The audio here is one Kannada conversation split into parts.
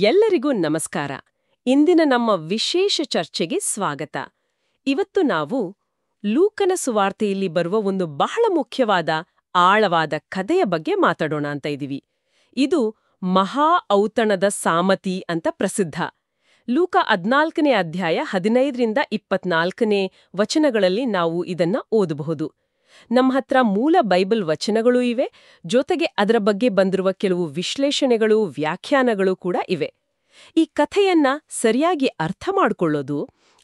ಎಲ್ಲರಿಗೂ ನಮಸ್ಕಾರ. ಇಂದಿನ ನಮ್ಮ ವಿಶೇಷ ಚರ್ಚೆಗೆ ಸ್ವಾಗತ. ಇವತ್ತು ನಾವು ಲೂಕನ ಸುವಾರ್ತೆಯಲ್ಲಿ ಬರುವ ಒಂದು ಬಹಳ ಮುಖ್ಯವಾದ ಆಳವಾದ ಕಥೆಯ ಬಗ್ಗೆ ಮಾತಾಡೋಣ ಅಂತ ಇದ್ದೀವಿ. ಇದು ಮಹಾ ಔತಣದ ಸಾಮತಿ ಅಂತ ಪ್ರಸಿದ್ಧ. ಲೂಕ 14ನೇ ಅಧ್ಯಾಯ 15ರಿಂದ 24ನೇ ವಚನಗಳಲ್ಲಿ ನಾವು ಇದನ್ನ ಓದಬಹುದು. ನಮ್ಮ ಹತ್ರ ಮೂಲ ಬೈಬಲ್ ವಚನಗಳೂ ಇವೆ, ಜೊತೆಗೆ ಅದರ ಬಗ್ಗೆ ಬಂದಿರುವ ಕೆಲವು ವಿಶ್ಲೇಷಣೆಗಳು, ವ್ಯಾಖ್ಯಾನಗಳು ಕೂಡ ಇವೆ. ಈ ಕಥೆಯನ್ನ ಸರಿಯಾಗಿ ಅರ್ಥ ಮಾಡ್ಕೊಳ್ಳೋದು,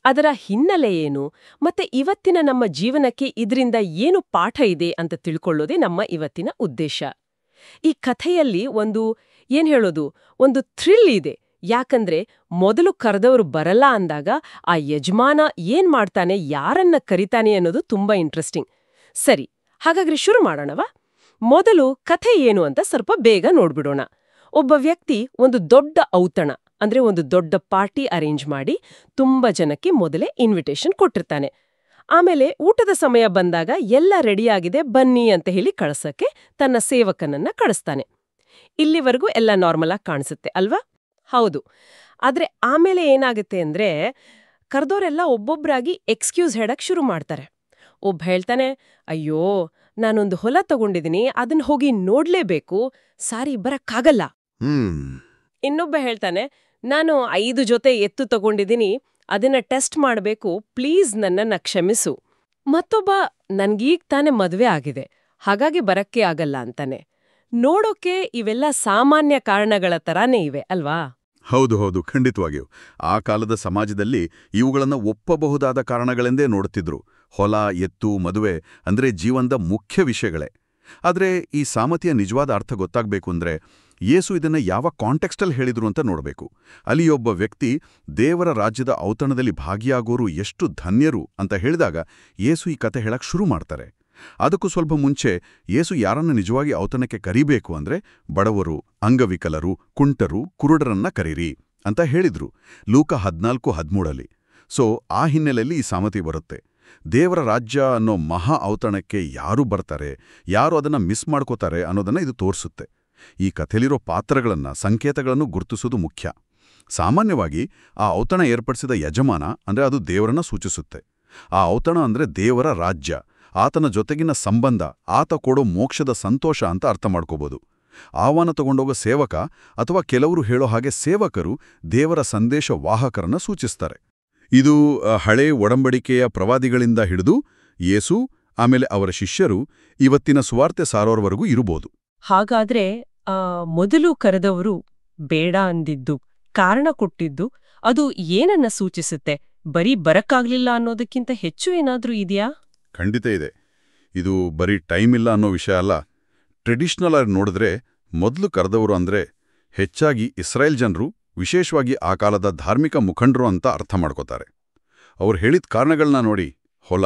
ಅದರ ಹಿನ್ನೆಲೆ ಏನು, ಮತ್ತೆ ಇವತ್ತಿನ ನಮ್ಮ ಜೀವನಕ್ಕೆ ಇದರಿಂದ ಏನು ಪಾಠ ಇದೆ ಅಂತ ತಿಳ್ಕೊಳ್ಳೋದೇ ನಮ್ಮ ಇವತ್ತಿನ ಉದ್ದೇಶ. ಈ ಕಥೆಯಲ್ಲಿ ಒಂದು ಥ್ರಿಲ್ ಇದೆ. ಯಾಕಂದ್ರೆ ಮೊದಲು ಕರೆದವರು ಬರಲ್ಲ ಅಂದಾಗ ಆ ಯಜಮಾನ ಏನ್ ಮಾಡ್ತಾನೆ, ಯಾರನ್ನ ಕರಿತಾನೆ ಅನ್ನೋದು ತುಂಬಾ ಇಂಟ್ರೆಸ್ಟಿಂಗ್. ಸರಿ, ಹಾಗಾದ್ರೆ ಶುರು ಮಾಡೋಣವಾ? ಮೊದಲು ಕಥೆ ಏನು ಅಂತ ಸ್ವಲ್ಪ ಬೇಗ ನೋಡ್ಬಿಡೋಣ. ಒಬ್ಬ ವ್ಯಕ್ತಿ ಒಂದು ದೊಡ್ಡ ಔತಣ ಅಂದ್ರೆ ಒಂದು ದೊಡ್ಡ ಪಾರ್ಟಿ ಅರೇಂಜ್ ಮಾಡಿ ತುಂಬಾ ಜನಕ್ಕೆ ಮೊದಲೇ ಇನ್ವಿಟೇಷನ್ ಕೊಟ್ಟಿರ್ತಾನೆ. ಆಮೇಲೆ ಊಟದ ಸಮಯ ಬಂದಾಗ ಎಲ್ಲ ರೆಡಿಯಾಗಿದೆ ಬನ್ನಿ ಅಂತ ಹೇಳಿ ಕಳ್ಸಕ್ಕೆ ತನ್ನ ಸೇವಕನನ್ನ ಕಳಿಸ್ತಾನೆ. ಇಲ್ಲಿವರೆಗೂ ಎಲ್ಲ ನಾರ್ಮಲ್ ಆಗಿ ಕಾಣಿಸುತ್ತೆ ಅಲ್ವಾ? ಹೌದು. ಆದ್ರೆ ಆಮೇಲೆ ಏನಾಗುತ್ತೆ ಅಂದ್ರೆ, ಕರೆದೋರೆಲ್ಲ ಒಬ್ಬೊಬ್ರಾಗಿ ಎಕ್ಸ್ಕ್ಯೂಸ್ ಹೇಳಕ್ ಶುರು ಮಾಡ್ತಾರೆ. ಒಬ್ಬ ಹೇಳ್ತಾನೆ, ಅಯ್ಯೋ ನಾನೊಂದು ಹೊಲ ತಗೊಂಡಿದ್ದೀನಿ, ಅದನ್ನ ಹೋಗಿ ನೋಡ್ಲೇಬೇಕು, ಸಾರಿ ಬರಕ್ಕಾಗಲ್ಲ. ಇನ್ನೊಬ್ಬ ಹೇಳ್ತಾನೆ, ನಾನು 5 ಜೊತೆ ಎತ್ತು ತಗೊಂಡಿದ್ದೀನಿ, ಅದನ್ನ ಟೆಸ್ಟ್ ಮಾಡ್ಬೇಕು, ಪ್ಲೀಸ್ ನನ್ನನ್ನ ಕ್ಷಮಿಸು. ಮತ್ತೊಬ್ಬ, ನನ್ಗೀಗ್ ತಾನೇ ಮದ್ವೆ ಆಗಿದೆ, ಹಾಗಾಗಿ ಬರಕ್ಕೆ ಆಗಲ್ಲ ಅಂತಾನೆ. ನೋಡೋಕೆ ಇವೆಲ್ಲ ಸಾಮಾನ್ಯ ಕಾರಣಗಳ ತರಾನೇ ಇವೆ ಅಲ್ವಾ? ಹೌದು ಹೌದು, ಖಂಡಿತವಾಗಿಯೂ. ಆ ಕಾಲದ ಸಮಾಜದಲ್ಲಿ ಇವುಗಳನ್ನು ಒಪ್ಪಬಹುದಾದ ಕಾರಣಗಳೆಂದೇ ನೋಡುತ್ತಿದ್ರು. ಹೊಲ, ಎತ್ತು, ಮದುವೆ ಅಂದ್ರೆ ಜೀವನದ ಮುಖ್ಯ ವಿಷಯಗಳೇ. ಆದ್ರೆ ಈ ಸಾಮತಿಯ ನಿಜವಾದ ಅರ್ಥ ಗೊತ್ತಾಗಬೇಕು ಅಂದ್ರೆ ಯೇಸು ಇದನ್ನ ಯಾವ ಕಾಂಟೆಕ್ಸ್ಟಲ್ಲಿ ಹೇಳಿದ್ರು ಅಂತ ನೋಡಬೇಕು. ಅಲ್ಲಿ ಒಬ್ಬ ವ್ಯಕ್ತಿ ದೇವರ ರಾಜ್ಯದ ಔತಣದಲ್ಲಿ ಭಾಗಿಯಾಗೋರು ಎಷ್ಟು ಧನ್ಯರು ಅಂತ ಹೇಳಿದಾಗ ಯೇಸು ಈ ಕತೆ ಹೇಳಕ್ ಶುರು ಮಾಡ್ತಾರೆ. ಅದಕ್ಕೂ ಸ್ವಲ್ಪ ಮುಂಚೆ ಯೇಸು ಯಾರನ್ನ ನಿಜವಾಗಿ ಔತಣಕ್ಕೆ ಕರಿಬೇಕು ಅಂದ್ರೆ ಬಡವರು, ಅಂಗವಿಕಲರು, ಕುಂಟರು, ಕುರುಡರನ್ನ ಕರೀರಿ ಅಂತ ಹೇಳಿದ್ರು ಲೂಕ 14:13. ಸೊ ಆ ಹಿನ್ನೆಲೆಯಲ್ಲಿ ಈ ಸಾಮತಿ ಬರುತ್ತೆ. ದೇವರ ರಾಜ್ಯ ಅನ್ನೋ ಮಹಾ ಔತಣಕ್ಕೆ ಯಾರು ಬರ್ತಾರೆ, ಯಾರು ಅದನ್ನ ಮಿಸ್ ಮಾಡ್ಕೋತಾರೆ ಅನ್ನೋದನ್ನ ಇದು ತೋರಿಸುತ್ತೆ. ಈ ಕಥೆಲಿರೋ ಪಾತ್ರಗಳನ್ನ, ಸಂಕೇತಗಳನ್ನು ಗುರುತಿಸೋದು ಮುಖ್ಯ. ಸಾಮಾನ್ಯವಾಗಿ ಆ ಔತಣ ಏರ್ಪಡಿಸಿದ ಯಜಮಾನ ಅಂದ್ರೆ ಅದು ದೇವರನ್ನ ಸೂಚಿಸುತ್ತೆ. ಆ ಔತಣ ಅಂದ್ರೆ ದೇವರ ರಾಜ್ಯ, ಆತನ ಜೊತೆಗಿನ ಸಂಬಂಧ, ಆತ ಕೊಡೋ ಮೋಕ್ಷದ ಸಂತೋಷ ಅಂತ ಅರ್ಥ ಮಾಡ್ಕೋಬೋದು. ಆಹ್ವಾನ ತಗೊಂಡೋಗೋ ಸೇವಕ ಅಥವಾ ಕೆಲವರು ಹೇಳೋ ಹಾಗೆ ಸೇವಕರು ದೇವರ ಸಂದೇಶ ವಾಹಕರನ್ನ ಸೂಚಿಸ್ತಾರೆ. ಇದು ಹಳೇ ಒಡಂಬಡಿಕೆಯ ಪ್ರವಾದಿಗಳಿಂದ ಹಿಡಿದು ಯೇಸು ಆಮೇಲೆ ಅವರ ಶಿಷ್ಯರು ಇವತ್ತಿನ ಸುವಾರ್ತೆ ಸಾರೋರ್ವರೆಗೂ ಇರಬಹುದು. ಹಾಗಾದ್ರೆ ಮೊದಲು ಕರೆದವರು ಬೇಡ ಅಂದಿದ್ದು, ಕಾರಣ ಕೊಟ್ಟಿದ್ದು, ಅದು ಏನನ್ನ ಸೂಚಿಸುತ್ತೆ? ಬರೀ ಬರಕ್ಕಾಗ್ಲಿಲ್ಲ ಅನ್ನೋದಕ್ಕಿಂತ ಹೆಚ್ಚು ಏನಾದ್ರೂ ಇದೆಯಾ? ಖಂಡಿತ ಇದೆ. ಇದು ಬರೀ ಟೈಮ್ ಇಲ್ಲ ಅನ್ನೋ ವಿಷಯ ಅಲ್ಲ. ಟ್ರೆಡಿಷನಲ್ ಆಗಿ ನೋಡಿದ್ರೆ ಮೊದಲು ಕರೆದವರು ಅಂದ್ರೆ ಹೆಚ್ಚಾಗಿ ಇಸ್ರಾಯೇಲ್ ಜನರು, ವಿಶೇಷವಾಗಿ ಆ ಕಾಲದ ಧಾರ್ಮಿಕ ಮುಖಂಡರು ಅಂತ ಅರ್ಥ ಮಾಡ್ಕೋತಾರೆ. ಅವ್ರು ಹೇಳಿದ ಕಾರಣಗಳನ್ನ ನೋಡಿ, ಹೊಲ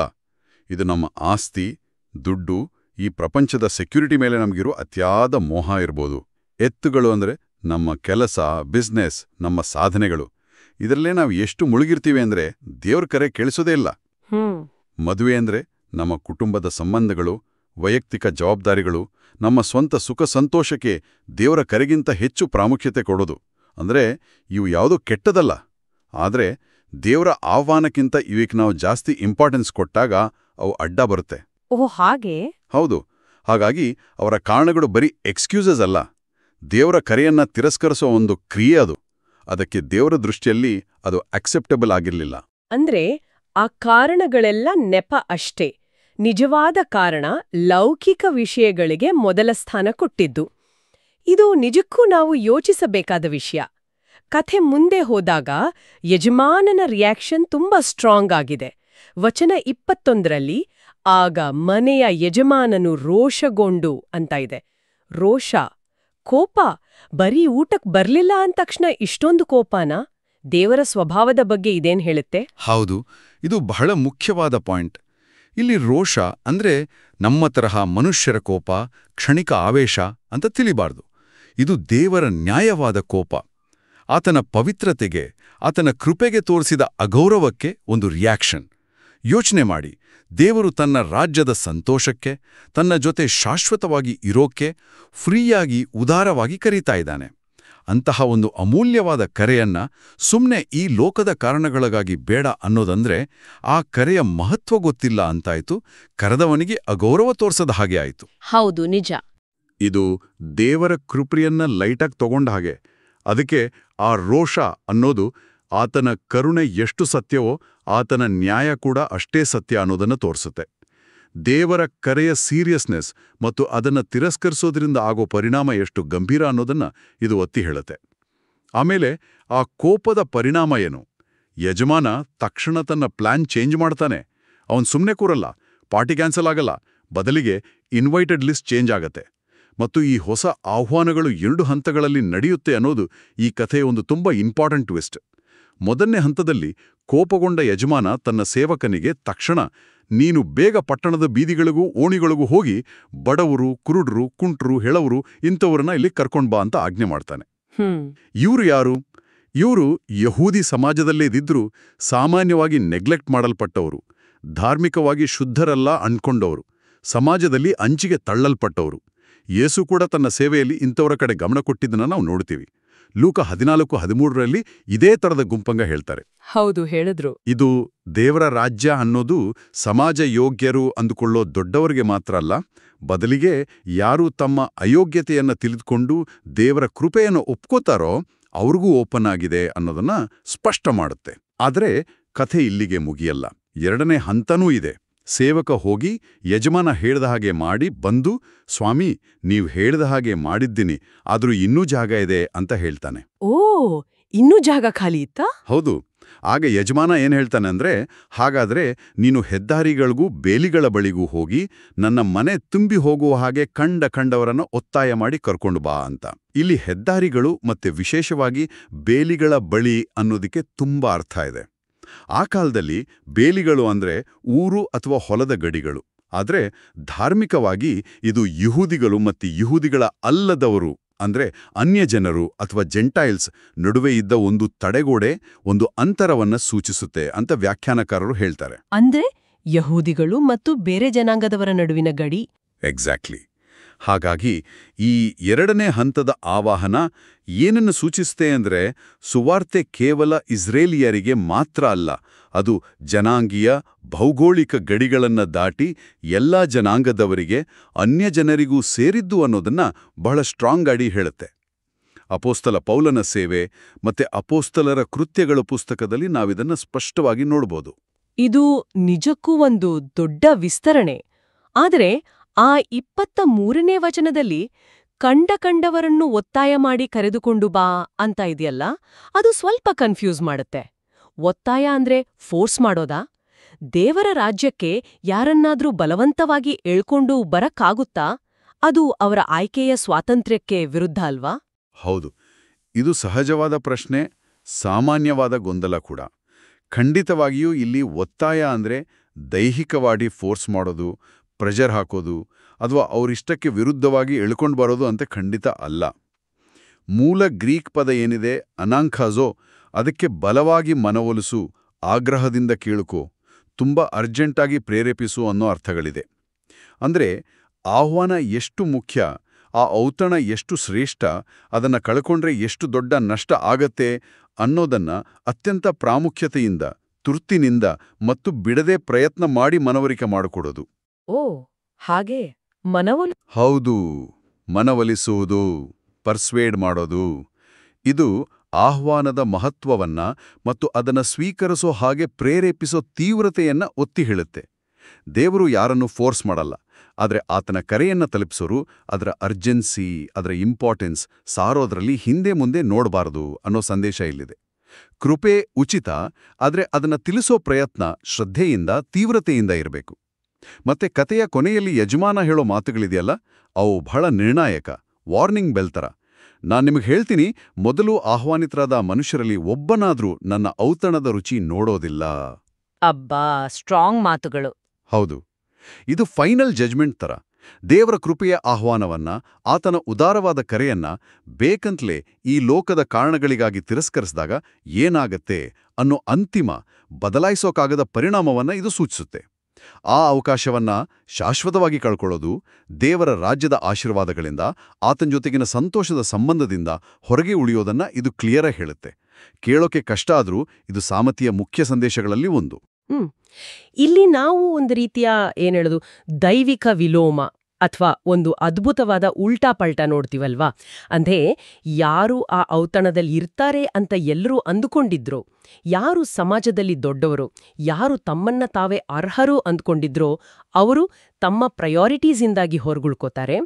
ಇದು ನಮ್ಮ ಆಸ್ತಿ, ದುಡ್ಡು, ಈ ಪ್ರಪಂಚದ ಸೆಕ್ಯೂರಿಟಿ ಮೇಲೆ ನಮಗಿರೋ ಅತಿಯಾದ ಮೋಹ ಇರ್ಬೋದು. ಎತ್ತುಗಳು ಅಂದ್ರೆ ನಮ್ಮ ಕೆಲಸ, ಬಿಸ್ನೆಸ್, ನಮ್ಮ ಸಾಧನೆಗಳು. ಇದರಲ್ಲೇ ನಾವು ಎಷ್ಟು ಮುಳುಗಿರ್ತೀವಿ ಅಂದ್ರೆ ದೇವ್ರ ಕರೆ ಕೇಳಿಸೋದೇ ಇಲ್ಲ. ಮದುವೆ ಅಂದ್ರೆ ನಮ್ಮ ಕುಟುಂಬದ ಸಂಬಂಧಗಳು, ವೈಯಕ್ತಿಕ ಜವಾಬ್ದಾರಿಗಳು, ನಮ್ಮ ಸ್ವಂತ ಸುಖ ಸಂತೋಷಕ್ಕೆ ದೇವರ ಕರೆಗಿಂತ ಹೆಚ್ಚು ಪ್ರಾಮುಖ್ಯತೆ ಕೊಡೋದು. ಅಂದ್ರೆ ಇವು ಯಾವುದೂ ಕೆಟ್ಟದಲ್ಲ, ಆದ್ರೆ ದೇವರ ಆಹ್ವಾನಕ್ಕಿಂತ ಇವಕ್ಕೆ ನಾವು ಜಾಸ್ತಿ ಇಂಪಾರ್ಟೆನ್ಸ್ ಕೊಟ್ಟಾಗ ಅವು ಅಡ್ಡ ಬರುತ್ತೆ. ಓಹ್, ಹಾಗೆ? ಹೌದು. ಹಾಗಾಗಿ ಅವರ ಕಾರಣಗಳು ಬರೀ ಎಕ್ಸ್ಕ್ಯೂಸಸ್ ಅಲ್ಲ, ದೇವರ ಕರೆಯನ್ನ ತಿರಸ್ಕರಿಸೋ ಒಂದು ಕ್ರಿಯೆ ಅದು. ಅದಕ್ಕೆ ದೇವರ ದೃಷ್ಟಿಯಲ್ಲಿ ಅದು ಅಕ್ಸೆಪ್ಟಬಲ್ ಆಗಿರ್ಲಿಲ್ಲ. ಅಂದ್ರೆ ಆ ಕಾರಣಗಳೆಲ್ಲ ನೆಪ ಅಷ್ಟೇ. ನಿಜವಾದ ಕಾರಣ ಲೌಕಿಕ ವಿಷಯಗಳಿಗೆ ಮೊದಲ ಸ್ಥಾನ ಕೊಟ್ಟಿದ್ದು. ಇದು ನಿಜಕ್ಕೂ ನಾವು ಯೋಚಿಸಬೇಕಾದ ವಿಷಯ. ಕಥೆ ಮುಂದೆ ಹೋದಾಗ ಯಜಮಾನನ ರಿಯಾಕ್ಷನ್ ತುಂಬಾ ಸ್ಟ್ರಾಂಗ್ ಆಗಿದೆ. ವಚನ 21ರಲ್ಲಿ, ಆಗ ಮನೆಯ ಯಜಮಾನನು ರೋಷಗೊಂಡು ಅಂತ ಇದೆ. ರೋಷ, ಕೋಪ. ಬರೀ ಊಟಕ್ ಬರ್ಲಿಲ್ಲ ಅಂದ ತಕ್ಷಣ ಇಷ್ಟೊಂದು ಕೋಪನ? ದೇವರ ಸ್ವಭಾವದ ಬಗ್ಗೆ ಇದೇನ್ ಹೇಳುತ್ತೆ? ಹೌದು, ಇದು ಬಹಳ ಮುಖ್ಯವಾದ ಪಾಯಿಂಟ್. ಇಲ್ಲಿ ರೋಷ ಅಂದ್ರೆ ನಮ್ಮ ತರಹ ಮನುಷ್ಯರ ಕೋಪ, ಕ್ಷಣಿಕ ಆವೇಶ ಅಂತ ತಿಳಿಬಾರ್ದು. ಇದು ದೇವರ ನ್ಯಾಯವಾದ ಕೋಪ. ಆತನ ಪವಿತ್ರತೆಗೆ, ಆತನ ಕೃಪೆಗೆ ತೋರಿಸಿದ ಅಗೌರವಕ್ಕೆ ಒಂದು ರಿಯಾಕ್ಷನ್. ಯೋಚನೆ ಮಾಡಿ, ದೇವರು ತನ್ನ ರಾಜ್ಯದ ಸಂತೋಷಕ್ಕೆ, ತನ್ನ ಜೊತೆ ಶಾಶ್ವತವಾಗಿ ಇರೋಕ್ಕೆ ಫ್ರೀಯಾಗಿ, ಉದಾರವಾಗಿ ಕರೀತಾ ಇದ್ದಾನೆ. ಅಂತಹ ಒಂದು ಅಮೂಲ್ಯವಾದ ಕರೆಯನ್ನ ಸುಮ್ನೆ ಈ ಲೋಕದ ಕಾರಣಗಳಿಗಾಗಿ ಬೇಡ ಅನ್ನೋದಂದ್ರೆ ಆ ಕರೆಯ ಮಹತ್ವ ಗೊತ್ತಿಲ್ಲ ಅಂತಾಯ್ತು, ಕರೆದವನಿಗೆ ಅಗೌರವ ತೋರ್ಸದ ಹಾಗೆ ಆಯ್ತು. ಹೌದು, ನಿಜ. ಇದು ದೇವರ ಕೃಪೆಯನ್ನ ಲೈಟಾಗಿ ತಗೊಂಡ ಹಾಗೆ. ಅದಕ್ಕೆ ಆ ರೋಷ ಅನ್ನೋದು ಆತನ ಕರುಣೆ ಎಷ್ಟು ಸತ್ಯವೋ ಆತನ ನ್ಯಾಯ ಕೂಡ ಅಷ್ಟೇ ಸತ್ಯ ಅನ್ನೋದನ್ನು ತೋರಿಸುತ್ತೆ. ದೇವರ ಕರೆಯ ಸೀರಿಯಸ್ನೆಸ್ ಮತ್ತು ಅದನ್ನು ತಿರಸ್ಕರಿಸೋದ್ರಿಂದ ಆಗೋ ಪರಿಣಾಮ ಎಷ್ಟು ಗಂಭೀರ ಅನ್ನೋದನ್ನ ಇದು ಒತ್ತಿ ಹೇಳುತ್ತೆ. ಆಮೇಲೆ ಆ ಕೋಪದ ಪರಿಣಾಮ ಏನು? ಯಜಮಾನ ತಕ್ಷಣ ತನ್ನ ಪ್ಲಾನ್ ಚೇಂಜ್ ಮಾಡ್ತಾನೆ. ಅವನು ಸುಮ್ಮನೆ ಕೂರಲ್ಲ, ಪಾರ್ಟಿ ಕ್ಯಾನ್ಸಲ್ ಆಗಲ್ಲ, ಬದಲಿಗೆ ಇನ್ವೈಟೆಡ್ ಲಿಸ್ಟ್ ಚೇಂಜ್ ಆಗತ್ತೆ. ಮತ್ತು ಈ ಹೊಸ ಆಹ್ವಾನಗಳು 2 ಹಂತಗಳಲ್ಲಿ ನಡೆಯುತ್ತೆ ಅನ್ನೋದು ಈ ಕಥೆಯ ಒಂದು ತುಂಬ ಇಂಪಾರ್ಟೆಂಟ್ ಟ್ವಿಸ್ಟ್. ಮೊದಲನೇ ಹಂತದಲ್ಲಿ ಕೋಪಗೊಂಡ ಯಜಮಾನ ತನ್ನ ಸೇವಕನಿಗೆ ತಕ್ಷಣ ನೀನು ಬೇಗ ಪಟ್ಟಣದ ಬೀದಿಗಳಿಗೂ ಓಣಿಗಳಿಗೂ ಹೋಗಿ ಬಡವರು, ಕುರುಡರು, ಕುಂಟ್ರು, ಹೆಳವರು ಇಂಥವ್ರನ್ನ ಇಲ್ಲಿ ಕರ್ಕೊಂಡ್ ಬಾ ಅಂತ ಆಜ್ಞೆ ಮಾಡ್ತಾನೆ. ಇವರು ಯಾರು? ಇವರು ಯಹೂದಿ ಸಮಾಜದಲ್ಲೇ ಇದ್ರೂ ಸಾಮಾನ್ಯವಾಗಿ ನೆಗ್ಲೆಕ್ಟ್ ಮಾಡಲ್ಪಟ್ಟವರು, ಧಾರ್ಮಿಕವಾಗಿ ಶುದ್ಧರಲ್ಲ ಅನ್ಕೊಂಡವರು, ಸಮಾಜದಲ್ಲಿ ಅಂಚಿಗೆ ತಳ್ಳಲ್ಪಟ್ಟವರು. ಯೇಸು ಕೂಡ ತನ್ನ ಸೇವೆಯಲ್ಲಿ ಇಂಥವರ ಕಡೆ ಗಮನ ಕೊಟ್ಟಿದ್ದನ್ನ ನಾವು ನೋಡ್ತೀವಿ. ಲೂಕ 14:13ರಲ್ಲಿ ಇದೇ ತರದ ಗುಂಪಂಗ ಹೇಳ್ತಾರೆ. ಹೌದು, ಹೇಳಿದ್ರು. ಇದು ದೇವರ ರಾಜ್ಯ ಅನ್ನೋದು ಸಮಾಜ ಯೋಗ್ಯರು ಅಂದುಕೊಳ್ಳೋ ದೊಡ್ಡವರಿಗೆ ಮಾತ್ರ ಅಲ್ಲ, ಬದಲಿಗೆ ಯಾರು ತಮ್ಮ ಅಯೋಗ್ಯತೆಯನ್ನ ತಿಳಿದುಕೊಂಡು ದೇವರ ಕೃಪೆಯನ್ನು ಒಪ್ಕೋತಾರೋ ಅವ್ರಿಗೂ ಓಪನ್ ಆಗಿದೆ ಅನ್ನೋದನ್ನ ಸ್ಪಷ್ಟ ಮಾಡುತ್ತೆ. ಆದರೆ ಕಥೆ ಇಲ್ಲಿಗೆ ಮುಗಿಯಲ್ಲ. 2ನೇ ಹಂತನೂ ಇದೆ. ಸೇವಕ ಹೋಗಿ ಯಜಮಾನ ಹೇಳ್ದ ಹಾಗೆ ಮಾಡಿ ಬಂದು, ಸ್ವಾಮಿ ನೀವು ಹೇಳ್ದ ಹಾಗೆ ಮಾಡಿದ್ದೀನಿ, ಆದ್ರೂ ಇನ್ನೂ ಜಾಗ ಇದೆ ಅಂತ ಹೇಳ್ತಾನೆ. ಓ, ಇನ್ನೂ ಜಾಗ ಖಾಲಿ ಇತ್ತಾ? ಹೌದು. ಆಗ ಯಜಮಾನ ಏನ್ ಹೇಳ್ತಾನೆ ಅಂದ್ರೆ, ಹಾಗಾದ್ರೆ ನೀನು ಹೆದ್ದಾರಿಗಳಿಗೂ ಬೇಲಿಗಳ ಬಳಿಗೂ ಹೋಗಿ ನನ್ನ ಮನೆ ತುಂಬಿ ಹೋಗುವ ಹಾಗೆ ಕಂಡವರನ್ನ ಒತ್ತಾಯ ಮಾಡಿ ಕರ್ಕೊಂಡು ಬಾ ಅಂತ. ಇಲ್ಲಿ ಹೆದ್ದಾರಿಗಳು ಮತ್ತೆ ವಿಶೇಷವಾಗಿ ಬೇಲಿಗಳ ಬಳಿ ಅನ್ನೋದಕ್ಕೆ ತುಂಬಾ ಅರ್ಥ ಇದೆ. ಆ ಕಾಲದಲ್ಲಿ ಬೇಲಿಗಳು ಅಂದ್ರೆ ಊರು ಅಥವಾ ಹೊಲದ ಗಡಿಗಳು. ಆದ್ರೆ ಧಾರ್ಮಿಕವಾಗಿ ಇದು ಯಹೂದಿಗಳು ಮತ್ತು ಯಹೂದಿಗಳ ಅಲ್ಲದವರು ಅಂದ್ರೆ ಅನ್ಯಜನರು ಅಥವಾ ಜೆಂಟೈಲ್ಸ್ ನಡುವೆ ಇದ್ದ ಒಂದು ತಡೆಗೋಡೆ, ಒಂದು ಅಂತರವನ್ನ ಸೂಚಿಸುತ್ತೆ ಅಂತ ವ್ಯಾಖ್ಯಾನಕಾರರು ಹೇಳ್ತಾರೆ. ಅಂದ್ರೆ ಯಹೂದಿಗಳು ಮತ್ತು ಬೇರೆ ಜನಾಂಗದವರ ನಡುವಿನ ಗಡಿ. ಎಕ್ಸಾಕ್ಟ್ಲಿ. ಹಾಗಾಗಿ ಈ 2ನೇ ಹಂತದ ಆವಾಹನ ಏನನ್ನು ಸೂಚಿಸುತ್ತೆ ಅಂದ್ರೆ, ಸುವಾರ್ತೆ ಕೇವಲ ಇಸ್ರೇಲಿಯರಿಗೆ ಮಾತ್ರ ಅಲ್ಲ, ಅದು ಜನಾಂಗೀಯ ಭೌಗೋಳಿಕ ಗಡಿಗಳನ್ನ ದಾಟಿ ಎಲ್ಲಾ ಜನಾಂಗದವರಿಗೆ, ಅನ್ಯಜನರಿಗೂ ಸೇರಿದ್ದು ಅನ್ನೋದನ್ನ ಬಹಳ ಸ್ಟ್ರಾಂಗ್ ಆಗಿ ಹೇಳುತ್ತೆ. ಅಪೋಸ್ತಲ ಪೌಲನ ಸೇವೆ ಮತ್ತೆ ಅಪೋಸ್ತಲರ ಕೃತ್ಯಗಳ ಪುಸ್ತಕದಲ್ಲಿ ನಾವಿದನ್ನ ಸ್ಪಷ್ಟವಾಗಿ ನೋಡ್ಬೋದು. ಇದು ನಿಜಕ್ಕೂ ಒಂದು ದೊಡ್ಡ ವಿಸ್ತರಣೆ. ಆದರೆ ಆ 23ನೇ ವಚನದಲ್ಲಿ ಕಂಡವರನ್ನು ಒತ್ತಾಯ ಮಾಡಿ ಕರೆದುಕೊಂಡು ಬಾ ಅಂತ ಇದೆಯಲ್ಲ, ಅದು ಸ್ವಲ್ಪ ಕನ್ಫ್ಯೂಸ್ ಮಾಡುತ್ತೆ. ಒತ್ತಾಯ ಅಂದ್ರೆ ಫೋರ್ಸ್ ಮಾಡೋದಾ? ದೇವರ ರಾಜ್ಯಕ್ಕೆ ಯಾರನ್ನಾದ್ರೂ ಬಲವಂತವಾಗಿ ಎಳ್ಕೊಂಡು ಬರಕ್ಕಾಗುತ್ತಾ? ಅದು ಅವರ ಆಯ್ಕೆಯ ಸ್ವಾತಂತ್ರ್ಯಕ್ಕೆ ವಿರುದ್ಧ ಅಲ್ವಾ? ಹೌದು, ಇದು ಸಹಜವಾದ ಪ್ರಶ್ನೆ, ಸಾಮಾನ್ಯವಾದ ಗೊಂದಲ ಕೂಡ. ಖಂಡಿತವಾಗಿಯೂ ಇಲ್ಲಿ ಒತ್ತಾಯ ಅಂದ್ರೆ ದೈಹಿಕವಾಗಿ ಫೋರ್ಸ್ ಮಾಡೋದು, ಪ್ರೆಷರ್ ಹಾಕೋದು ಅಥವಾ ಅವರಿಷ್ಟಕ್ಕೆ ವಿರುದ್ಧವಾಗಿ ಎಳ್ಕೊಂಡು ಬರೋದು ಅಂತ ಖಂಡಿತ ಅಲ್ಲ. ಮೂಲ ಗ್ರೀಕ್ ಪದ ಏನಿದೆ ಅನಾಂಖಾಜೋ, ಅದಕ್ಕೆ ಬಲವಾಗಿ ಮನವೊಲಿಸು, ಆಗ್ರಹದಿಂದ ಕೇಳುಕೋ, ತುಂಬ ಅರ್ಜೆಂಟಾಗಿ ಪ್ರೇರೇಪಿಸು ಅನ್ನೋ ಅರ್ಥಗಳಿದೆ. ಅಂದ್ರೆ ಆಹ್ವಾನ ಎಷ್ಟು ಮುಖ್ಯ, ಆ ಔತಣ ಎಷ್ಟು ಶ್ರೇಷ್ಠ, ಅದನ್ನು ಕಳ್ಕೊಂಡ್ರೆ ಎಷ್ಟು ದೊಡ್ಡ ನಷ್ಟ ಆಗತ್ತೆ ಅನ್ನೋದನ್ನ ಅತ್ಯಂತ ಪ್ರಾಮುಖ್ಯತೆಯಿಂದ, ತುರ್ತಿನಿಂದ ಮತ್ತು ಬಿಡದೆ ಪ್ರಯತ್ನ ಮಾಡಿ ಮನವರಿಕೆ ಮಾಡಿಕೊಡೋದು. ಓ, ಹಾಗೆ ಹೌದು, ಮನವೊಲಿಸುವುದು, ಪರ್ಸ್ವೇಡ್ ಮಾಡೋದು. ಇದು ಆಹ್ವಾನದ ಮಹತ್ವವನ್ನ ಮತ್ತು ಅದನ್ನು ಸ್ವೀಕರಿಸೋ ಹಾಗೆ ಪ್ರೇರೇಪಿಸೋ ತೀವ್ರತೆಯನ್ನ ಒತ್ತಿ ಹೇಳುತ್ತೆ. ದೇವರು ಯಾರನ್ನು ಫೋರ್ಸ್ ಮಾಡಲ್ಲ, ಆದರೆ ಆತನ ಕರೆಯನ್ನ ತಲುಪಿಸೋರು ಅದರ ಅರ್ಜೆನ್ಸಿ, ಅದರ ಇಂಪಾರ್ಟೆನ್ಸ್ ಸಾರೋದ್ರಲ್ಲಿ ಹಿಂದೆ ಮುಂದೆ ನೋಡಬಾರದು ಅನ್ನೋ ಸಂದೇಶ ಇಲ್ಲಿದೆ. ಕೃಪೆ ಉಚಿತ, ಆದರೆ ಅದನ್ನ ತಿಳಿಸೋ ಪ್ರಯತ್ನ ಶ್ರದ್ಧೆಯಿಂದ, ತೀವ್ರತೆಯಿಂದ ಇರಬೇಕು. ಮತ್ತೆ ಕಥೆಯ ಕೊನೆಯಲ್ಲಿ ಯಜಮಾನ ಹೇಳೋ ಮಾತುಗಳಿದೆಯಲ್ಲ, ಅವು ಬಹಳ ನಿರ್ಣಾಯಕ, ವಾರ್ನಿಂಗ್ ಬೆಲ್ ಥರ. ನಾನ್ ನಿಮಗೆ ಹೇಳ್ತೀನಿ, ಮೊದಲು ಆಹ್ವಾನಿತರಾದ ಮನುಷ್ಯರಲ್ಲಿ ಒಬ್ಬನಾದ್ರೂ ನನ್ನ ಔತಣದ ರುಚಿ ನೋಡೋದಿಲ್ಲ. ಅಬ್ಬಾ, ಸ್ಟ್ರಾಂಗ್ ಮಾತುಗಳು. ಹೌದು, ಇದು ಫೈನಲ್ ಜಜ್ಮೆಂಟ್ ತರ. ದೇವರ ಕೃಪೆಯ ಆಹ್ವಾನವನ್ನ, ಆತನ ಉದಾರವಾದ ಕರೆಯನ್ನ ಬೇಕಂತಲೇ ಈ ಲೋಕದ ಕಾರಣಗಳಿಗಾಗಿ ತಿರಸ್ಕರಿಸಿದಾಗ ಏನಾಗತ್ತೆ ಅನ್ನೋ ಅಂತಿಮ, ಬದಲಾಯಿಸೋಕಾಗದ ಪರಿಣಾಮವನ್ನ ಇದು ಸೂಚಿಸುತ್ತೆ. ಆ ಅವಕಾಶವನ್ನ ಶಾಶ್ವತವಾಗಿ ಕಳ್ಕೊಳ್ಳೋದು ದೇವರ ರಾಜ್ಯದ ಆಶೀರ್ವಾದಗಳಿಂದ ಆತನ ಜೊತೆಗಿನ ಸಂತೋಷದ ಸಂಬಂಧದಿಂದ ಹೊರಗೆ ಉಳಿಯೋದನ್ನ ಇದು ಕ್ಲಿಯರಾಗಿ ಹೇಳುತ್ತೆ. ಕೇಳೋಕೆ ಕಷ್ಟ ಆದ್ರೂ ಇದು ಸಾಮತಿಯ ಮುಖ್ಯ ಸಂದೇಶಗಳಲ್ಲಿ ಒಂದು. ಇಲ್ಲಿ ನಾವು ಒಂದು ರೀತಿಯ ಏನ್ ಹೇಳೋದು ದೈವಿಕ ವಿಲೋಮ ಅಥವಾ ಒಂದು ಅದ್ಭುತವಾದ ಉಲ್ಟಾ ಪಲ್ಟಾ ನೋಡ್ತೀವಲ್ವಾ. ಅಂದ್ರೆ ಯಾರು ಆ ಔತಣದಲ್ಲಿ ಇರ್ತಾರೆ ಅಂತ ಎಲ್ಲರೂ ಅಂದುಕೊಂಡಿದ್ರೋ, ಯಾರು ಸಮಾಜದಲ್ಲಿ ದೊಡ್ಡವರು, ಯಾರು ತಮ್ಮನ್ನ ತಾವೇ ಅರ್ಹರು ಅಂದ್ಕೊಂಡಿದ್ರೋ ಅವರು ತಮ್ಮ ಪ್ರಯಾರಿಟೀಸಿಂದಾಗಿ ಹೊರಗುಳ್ಕೋತಾರೆ.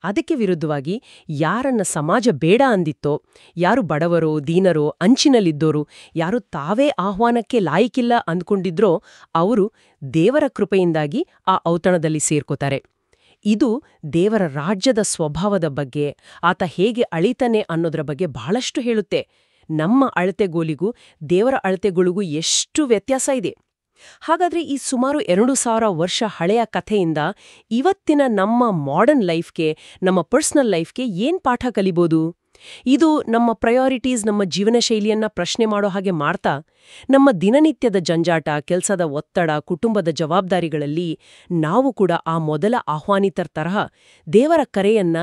ಅದಕ್ಕೆ ವಿರುದ್ಧವಾಗಿ ಯಾರನ್ನ ಸಮಾಜ ಬೇಡ ಅಂದಿತ್ತೋ, ಯಾರು ಬಡವರೋ ದೀನರೋ ಅಂಚಿನಲ್ಲಿದ್ದೋರು, ಯಾರು ತಾವೇ ಆಹ್ವಾನಕ್ಕೆ ಲಾಯಿಕಿಲ್ಲ ಅಂದ್ಕೊಂಡಿದ್ರೋ ಅವರು ದೇವರ ಕೃಪೆಯಿಂದಾಗಿ ಆ ಔತಣದಲ್ಲಿ ಸೇರ್ಕೋತಾರೆ. ಇದು ದೇವರ ರಾಜ್ಯದ ಸ್ವಭಾವದ ಬಗ್ಗೆ, ಆತ ಹೇಗೆ ಅಳಿತಾನೆ ಅನ್ನೋದರ ಬಗ್ಗೆ ಬಹಳಷ್ಟು ಹೇಳುತ್ತೆ. ನಮ್ಮ ಅಳತೆಗೋಲಿಗೂ ದೇವರ ಅಳತೆಗಳಿಗೂ ಎಷ್ಟು ವ್ಯತ್ಯಾಸ ಇದೆ. ಹಾಗಾದ್ರೆ ಈ ಸುಮಾರು 2000 ವರ್ಷ ಹಳೆಯ ಕಥೆಯಿಂದ ಇವತ್ತಿನ ನಮ್ಮ ಮಾಡರ್ನ್ ಲೈಫ್ಗೆ, ನಮ್ಮ ಪರ್ಸನಲ್ ಲೈಫ್ಗೆ ಏನ್ ಪಾಠ ಕಲಿಬೋದು? ಇದು ನಮ್ಮ ಪ್ರಯಾರಿಟೀಸ್, ನಮ್ಮ ಜೀವನ ಶೈಲಿಯನ್ನ ಪ್ರಶ್ನೆ ಮಾಡೋ ಹಾಗೆ ಮಾಡ್ತಾ, ನಮ್ಮ ದಿನನಿತ್ಯದ ಜಂಜಾಟ, ಕೆಲಸದ ಒತ್ತಡ, ಕುಟುಂಬದ ಜವಾಬ್ದಾರಿಗಳಲ್ಲಿ ನಾವು ಕೂಡ ಆ ಮೊದಲ ಆಹ್ವಾನಿತರ ತರಹ ದೇವರ ಕರೆಯನ್ನ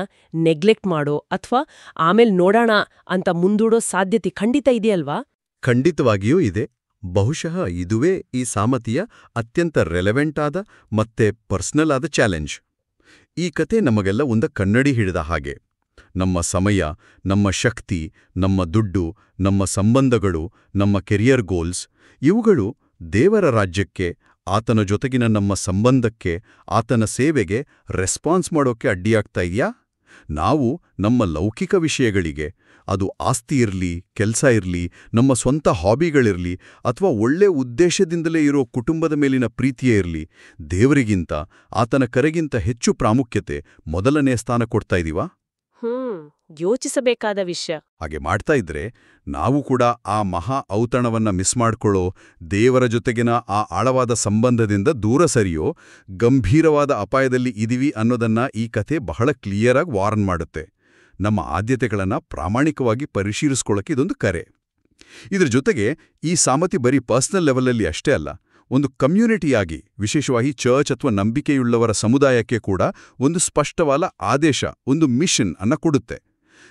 ನೆಗ್ಲೆಕ್ಟ್ ಮಾಡೋ ಅಥವಾ ಆಮೇಲೆ ನೋಡೋಣ ಅಂತ ಮುಂದೂಡೋ ಸಾಧ್ಯತೆ ಖಂಡಿತ ಇದೆಯಲ್ವಾ? ಖಂಡಿತವಾಗಿಯೂ ಇದೆ. ಬಹುಶಃ ಇದುವೇ ಈ ಸಾಮತಿಯ ಅತ್ಯಂತ ರೆಲೆವೆಂಟ್ ಆದ ಮತ್ತೆ ಪರ್ಸನಲ್ ಆದ ಚಾಲೆಂಜ್. ಈ ಕತೆ ನಮಗೆಲ್ಲ ಒಂದು ಕನ್ನಡಿ ಹಿಡಿದ ಹಾಗೆ. ನಮ್ಮ ಸಮಯ, ನಮ್ಮ ಶಕ್ತಿ, ನಮ್ಮ ದುಡ್ಡು, ನಮ್ಮ ಸಂಬಂಧಗಳು, ನಮ್ಮ ಕೆರಿಯರ್ ಗೋಲ್ಸ್ ಇವುಗಳು ದೇವರ ರಾಜ್ಯಕ್ಕೆ, ಆತನ ಜೊತೆಗಿನ ನಮ್ಮ ಸಂಬಂಧಕ್ಕೆ, ಆತನ ಸೇವೆಗೆ ರೆಸ್ಪಾನ್ಸ್ ಮಾಡೋಕೆ ಅಡ್ಡಿಯಾಗ್ತಾ ಇದೆಯಾ? ನಾವು ನಮ್ಮ ಲೌಕಿಕ ವಿಷಯಗಳಿಗೆ, ಅದು ಆಸ್ತಿ ಇರಲಿ, ಕೆಲಸ ಇರಲಿ, ನಮ್ಮ ಸ್ವಂತ ಹಾಬಿಗಳಿರಲಿ ಅಥವಾ ಒಳ್ಳೆ ಉದ್ದೇಶದಿಂದಲೇ ಇರೋ ಕುಟುಂಬದ ಮೇಲಿನ ಪ್ರೀತಿಯೇ ಇರಲಿ, ದೇವರಿಗಿಂತ, ಆತನ ಕರೆಗಿಂತ ಹೆಚ್ಚು ಪ್ರಾಮುಖ್ಯತೆ, ಮೊದಲನೇ ಸ್ಥಾನ ಕೊಡ್ತಾ ಇದೀವಾ? ಯೋಚಿಸಬೇಕಾದ ವಿಷಯ. ಹಾಗೆ ಮಾಡ್ತಾ ಇದ್ರೆ ನಾವು ಕೂಡ ಆ ಮಹಾ ಔತಣವನ್ನ ಮಿಸ್ ಮಾಡ್ಕೊಳ್ಳೋ, ದೇವರ ಜೊತೆಗಿನ ಆ ಆಳವಾದ ಸಂಬಂಧದಿಂದ ದೂರ ಸರಿಯೋ ಗಂಭೀರವಾದ ಅಪಾಯದಲ್ಲಿ ಇದೀವಿ ಅನ್ನೋದನ್ನ ಈ ಕಥೆ ಬಹಳ ಕ್ಲಿಯರಾಗಿ ವಾರ್ನ್ ಮಾಡುತ್ತೆ. ನಮ್ಮ ಆದ್ಯತೆಗಳನ್ನ ಪ್ರಾಮಾಣಿಕವಾಗಿ ಪರಿಶೀಲಿಸ್ಕೊಳ್ಳೋಕೆ ಇದೊಂದು ಕರೆ. ಇದ್ರ ಜೊತೆಗೆ ಈ ಸಾಮತಿ ಬರೀ ಪರ್ಸನಲ್ ಲೆವೆಲಲ್ಲಿ ಅಷ್ಟೇ ಅಲ್ಲ, ಒಂದು ಕಮ್ಯುನಿಟಿಯಾಗಿ, ವಿಶೇಷವಾಗಿ ಚರ್ಚ್ ಅಥವಾ ನಂಬಿಕೆಯುಳ್ಳವರ ಸಮುದಾಯಕ್ಕೆ ಕೂಡ ಒಂದು ಸ್ಪಷ್ಟವಾದ ಆದೇಶ, ಒಂದು ಮಿಷನ್ ಅನ್ನ ಕೊಡುತ್ತೆ.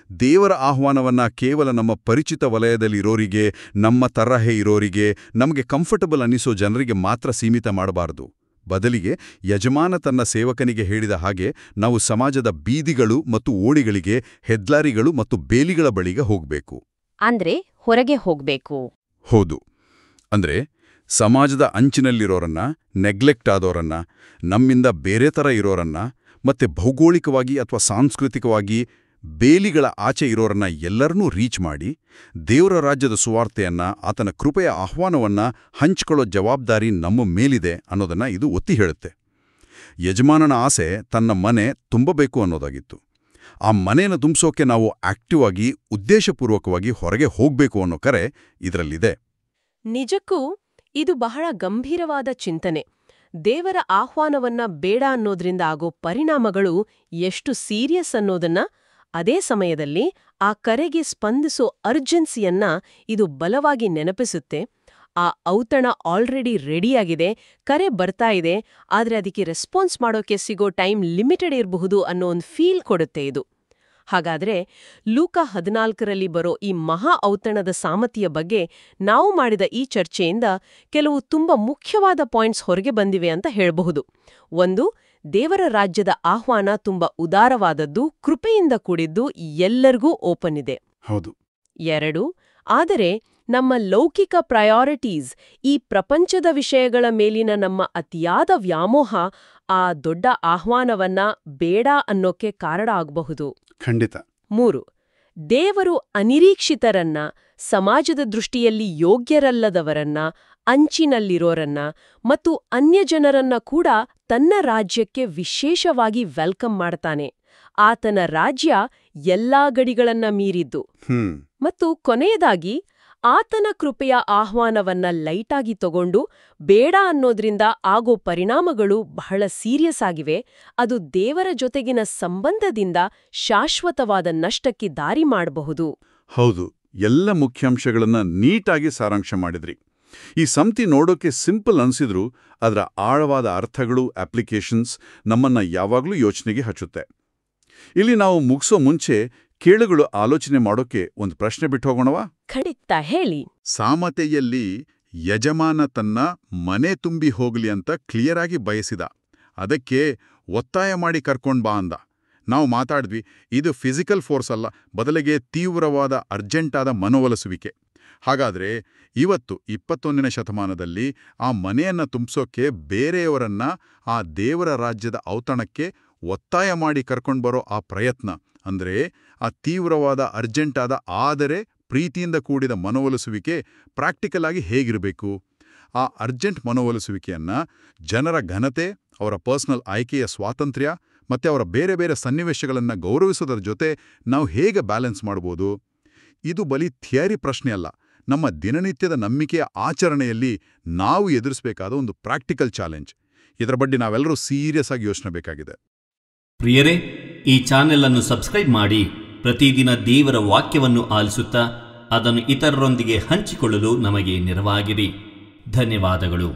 ದೇವರ ಆಹ್ವಾನವನ್ನ ಕೇವಲ ನಮ್ಮ ಪರಿಚಿತ ವಲಯದಲ್ಲಿರೋರಿಗೆ, ನಮ್ಮ ತರಹೇ ಇರೋರಿಗೆ, ನಮಗೆ ಕಂಫರ್ಟಬಲ್ ಅನ್ನಿಸೋ ಜನರಿಗೆ ಮಾತ್ರ ಸೀಮಿತ ಮಾಡಬಾರದು. ಬದಲಿಗೆ ಯಜಮಾನ ತನ್ನ ಸೇವಕನಿಗೆ ಹೇಳಿದ ಹಾಗೆ ನಾವು ಸಮಾಜದ ಬೀದಿಗಳು ಮತ್ತು ಓಣಿಗಳಿಗೆ, ಹೆದ್ದಾರಿಗಳು ಮತ್ತು ಬೇಲಿಗಳ ಬಳಿಗೆ ಹೋಗ್ಬೇಕು. ಅಂದ್ರೆ ಹೊರಗೆ ಹೋಗ್ಬೇಕು. ಹೌದು. ಅಂದ್ರೆ ಸಮಾಜದ ಅಂಚಿನಲ್ಲಿರೋರನ್ನ, ನೆಗ್ಲೆಕ್ಟ್ ಆದೋರನ್ನ, ನಮ್ಮಿಂದ ಬೇರೆ ಥರ ಇರೋರನ್ನ, ಮತ್ತೆ ಭೌಗೋಳಿಕವಾಗಿ ಅಥವಾ ಸಾಂಸ್ಕೃತಿಕವಾಗಿ ಬೇಲಿಗಳ ಆಚೆ ಇರೋರನ್ನ ಎಲ್ಲರನ್ನೂ ರೀಚ್ ಮಾಡಿ ದೇವರ ರಾಜ್ಯದ ಸುವಾರ್ತೆಯನ್ನ, ಆತನ ಕೃಪೆಯ ಆಹ್ವಾನವನ್ನ ಹಂಚಿಕೊಳ್ಳೋ ಜವಾಬ್ದಾರಿ ನಮ್ಮ ಮೇಲಿದೆ ಅನ್ನೋದನ್ನ ಇದು ಒತ್ತಿ ಹೇಳುತ್ತೆ. ಯಜಮಾನನ ಆಸೆ ತನ್ನ ಮನೆ ತುಂಬಬೇಕು ಅನ್ನೋದಾಗಿತ್ತು. ಆ ಮನೆಯನ್ನು ತುಂಬಿಸೋಕೆ ನಾವು ಆಕ್ಟಿವ್ ಆಗಿ, ಉದ್ದೇಶಪೂರ್ವಕವಾಗಿ ಹೊರಗೆ ಹೋಗ್ಬೇಕು ಅನ್ನೋ ಕರೆ ಇದರಲ್ಲಿದೆ. ನಿಜಕ್ಕೂ ಇದು ಬಹಳ ಗಂಭೀರವಾದ ಚಿಂತನೆ. ದೇವರ ಆಹ್ವಾನವನ್ನ ಬೇಡ ಅನ್ನೋದ್ರಿಂದ ಆಗೋ ಪರಿಣಾಮಗಳು ಎಷ್ಟು ಸೀರಿಯಸ್ ಅನ್ನೋದನ್ನ, ಅದೇ ಸಮಯದಲ್ಲಿ ಆ ಕರೆಗೆ ಸ್ಪಂದಿಸೋ ಅರ್ಜೆನ್ಸಿಯನ್ನ ಇದು ಬಲವಾಗಿ ನೆನಪಿಸುತ್ತೆ. ಆ ಔತಣ ಆಲ್ರೆಡಿ ರೆಡಿಯಾಗಿದೆ, ಕರೆ ಬರ್ತಾ ಇದೆ, ಆದ್ರೆ ಅದಕ್ಕೆ ರೆಸ್ಪಾನ್ಸ್ ಮಾಡೋಕೆ ಸಿಗೋ ಟೈಮ್ ಲಿಮಿಟೆಡ್ ಇರಬಹುದು ಅನ್ನೋ ಒಂದು ಫೀಲ್ ಕೊಡುತ್ತೆ ಇದು. ಹಾಗಾದ್ರೆ ಲೂಕ 14ರಲ್ಲಿ ಬರೋ ಈ ಮಹಾ ಔತಣದ ಸಾಮತಿಯ ಬಗ್ಗೆ ನಾವು ಮಾಡಿದ ಈ ಚರ್ಚೆಯಿಂದ ಕೆಲವು ತುಂಬಾ ಮುಖ್ಯವಾದ ಪಾಯಿಂಟ್ಸ್ ಹೊರಗೆ ಬಂದಿವೆ ಅಂತ ಹೇಳಬಹುದು. ಒಂದು, ದೇವರ ರಾಜ್ಯದ ಆಹ್ವಾನ ತುಂಬಾ ಉದಾರವಾದದ್ದು, ಕೃಪೆಯಿಂದ ಕೂಡಿದ್ದು, ಎಲ್ಲರಿಗೂ ಓಪನ್ ಇದೆ. ಹೌದು. 2, ಆದರೆ ನಮ್ಮ ಲೌಕಿಕ ಪ್ರಯಾರಿಟೀಸ್, ಈ ಪ್ರಪಂಚದ ವಿಷಯಗಳ ಮೇಲಿನ ನಮ್ಮ ಅತಿಯಾದ ವ್ಯಾಮೋಹ ಆ ದೊಡ್ಡ ಆಹ್ವಾನವನ್ನ ಬೇಡ ಅನ್ನೋಕೆ ಕಾರಣ ಆಗಬಹುದು. ಖಂಡಿತ. 3, ದೇವರು ಅನಿರೀಕ್ಷಿತರನ್ನ, ಸಮಾಜದ ದೃಷ್ಟಿಯಲ್ಲಿ ಯೋಗ್ಯರಲ್ಲದವರನ್ನ, ಅಂಚಿನಲ್ಲಿರೋರನ್ನ ಮತ್ತು ಅನ್ಯಜನರನ್ನ ಕೂಡ ತನ್ನ ರಾಜ್ಯಕ್ಕೆ ವಿಶೇಷವಾಗಿ ವೆಲ್ಕಮ್ ಮಾಡ್ತಾನೆ. ಆತನ ರಾಜ್ಯ ಎಲ್ಲಾ ಗಡಿಗಳನ್ನ ಮೀರಿದ್ದು. ಮತ್ತು ಕೊನೆಯದಾಗಿ, ಆತನ ಕೃಪೆಯ ಆಹ್ವಾನವನ್ನ ಲೈಟಾಗಿ ತಗೊಂಡು ಬೇಡ ಅನ್ನೋದ್ರಿಂದ ಆಗೋ ಪರಿಣಾಮಗಳು ಬಹಳ ಸೀರಿಯಸ್ ಆಗಿವೆ. ಅದು ದೇವರ ಜೊತೆಗಿನ ಸಂಬಂಧದಿಂದ ಶಾಶ್ವತವಾದ ನಷ್ಟಕ್ಕೆ ದಾರಿ ಮಾಡಬಹುದು. ಹೌದು. ಎಲ್ಲ ಮುಖ್ಯಾಂಶಗಳನ್ನ ನೀಟಾಗಿ ಸಾರಾಂಶ ಮಾಡಿದ್ರಿ. ಈ ಸಮಿತಿ ನೋಡೋಕೆ ಸಿಂಪಲ್ ಅನ್ಸಿದ್ರೂ ಅದರ ಆಳವಾದ ಅರ್ಥಗಳು ಅಪ್ಲಿಕೇಶನ್ಸ್ ನಮ್ಮನ್ನ ಯಾವಾಗಲೂ ಯೋಚನೆಗೆ ಹಚ್ಚುತ್ತೆ. ಇಲ್ಲಿ ನಾವು ಮುಗಿಸೋ ಮುಂಚೆ ಕೇಳುಗಳು ಆಲೋಚನೆ ಮಾಡೋಕೆ ಒಂದು ಪ್ರಶ್ನೆ ಬಿಟ್ಟು ಹೋಗೋಣವಾ? ಖಂಡಿತ ಹೇಳಿ. ಸಾಮತೆಯಲ್ಲಿ ಯಜಮಾನ ತನ್ನ ಮನೆ ತುಂಬಿ ಹೋಗ್ಲಿ ಅಂತ ಕ್ಲಿಯರ್ ಆಗಿ ಬಯಸಿದ. ಅದಕ್ಕೆ ಒತ್ತಾಯ ಮಾಡಿ ಕರ್ಕೊಂಡ್ ಬಾ ಅಂದ. ನಾವು ಮಾತಾಡಿದ್ವಿ, ಇದು ಫಿಸಿಕಲ್ ಫೋರ್ಸ್ ಅಲ್ಲ, ಬದಲಿಗೆ ತೀವ್ರವಾದ ಅರ್ಜೆಂಟಾದ ಮನವೊಲಿಸುವಿಕೆ. ಹಾಗಾದ್ರೆ ಇವತ್ತು 21ನೇ ಶತಮಾನದಲ್ಲಿ ಆ ಮನೆಯನ್ನ ತುಂಬಿಸೋಕೆ ಬೇರೆಯವರನ್ನ ಆ ದೇವರ ರಾಜ್ಯದ ಔತಣಕ್ಕೆ ಒತ್ತಾಯ ಮಾಡಿ ಕರ್ಕೊಂಡು ಬರೋ ಆ ಪ್ರಯತ್ನ, ಅಂದ್ರೆ ಆ ತೀವ್ರವಾದ ಅರ್ಜೆಂಟಾದ ಆದರೆ ಪ್ರೀತಿಯಿಂದ ಕೂಡಿದ ಮನವೊಲಿಸುವಿಕೆ ಪ್ರಾಕ್ಟಿಕಲ್ ಆಗಿ ಹೇಗಿರಬೇಕು? ಆ ಅರ್ಜೆಂಟ್ ಮನವೊಲಿಸುವಿಕೆಯನ್ನ ಜನರ ಘನತೆ, ಅವರ ಪರ್ಸನಲ್ ಆಯ್ಕೆಯ ಸ್ವಾತಂತ್ರ್ಯ ಮತ್ತೆ ಅವರ ಬೇರೆ ಬೇರೆ ಸನ್ನಿವೇಶಗಳನ್ನು ಗೌರವಿಸೋದರ ಜೊತೆ ನಾವು ಹೇಗೆ ಬ್ಯಾಲೆನ್ಸ್ ಮಾಡ್ಬೋದು? ಇದು ಬರೀ ಥಿಯರಿ ಪ್ರಶ್ನೆ ಅಲ್ಲ, ನಮ್ಮ ದಿನನಿತ್ಯದ ನಂಬಿಕೆಯ ಆಚರಣೆಯಲ್ಲಿ ನಾವು ಎದುರಿಸಬೇಕಾದ ಒಂದು ಪ್ರಾಕ್ಟಿಕಲ್ ಚಾಲೆಂಜ್. ಇದರ ಬಗ್ಗೆ ನಾವೆಲ್ಲರೂ ಸೀರಿಯಸ್ ಆಗಿ ಯೋಚನೆ ಬೇಕಾಗಿದೆ. ಪ್ರಿಯರೇ, ಈ ಚಾನೆಲ್ ಅನ್ನು ಸಬ್ಸ್ಕ್ರೈಬ್ ಮಾಡಿ ಪ್ರತಿದಿನ ದೇವರ ವಾಕ್ಯವನ್ನು ಆಲಿಸುತ್ತಾ ಅದನ್ನು ಇತರರೊಂದಿಗೆ ಹಂಚಿಕೊಳ್ಳಲು ನಮಗೆ ನೆರವಾಗಿರಿ. ಧನ್ಯವಾದಗಳು.